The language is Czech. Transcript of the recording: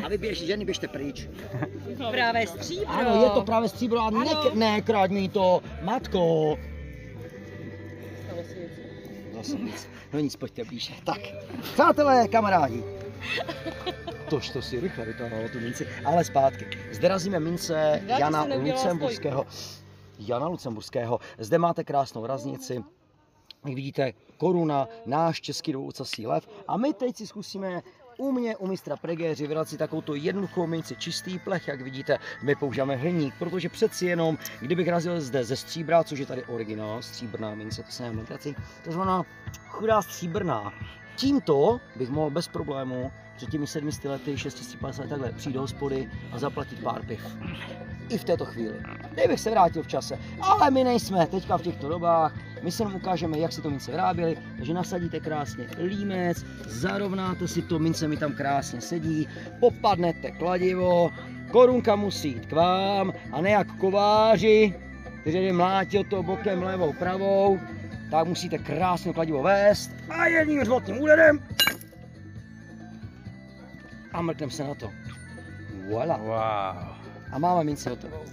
A vy ženy běžte pryč. Pravé stříbro. Ano, je to právě stříbro a ne, kráť mi to, matko. Zase nic. No nic, pojďte blíže. Tak, přátelé, kamarádi. Tož to si rychle vytáhlo tu minci, ale zpátky. Zde razíme mince Jana Lucemburského. Jana Lucemburského. Zde máte krásnou raznici. Jak vidíte, koruna, náš český dvouocasý lev. A my teď si zkusíme u mě, u mistra Pregéři, vydat si takovou jednoduchou minci, čistý plech, jak vidíte, my používáme hliník, protože přeci jenom, kdybych razil zde ze stříbra, což je tady originál, stříbrná mince, to se nevím legraci, to znamená chudá stříbrná. Tímto bych mohl bez problému před těmi 700 lety, 650 takhle přijít do hospody a zaplatit pár piv. I v této chvíli. Kdybych se vrátil v čase. Ale my nejsme teďka v těchto dobách. My se vám ukážeme, jak si to mince vyráběli. Takže nasadíte krásně límec, zarovnáte si to, mince mi tam krásně sedí, popadnete kladivo, korunka musí jít k vám a ne jak kováři, kteří mlátil to bokem levou pravou, tak musíte krásně kladivo vést a jedním řvotným úderem a mrknem se na to. Voilà. Wow. A máme mince hotovou.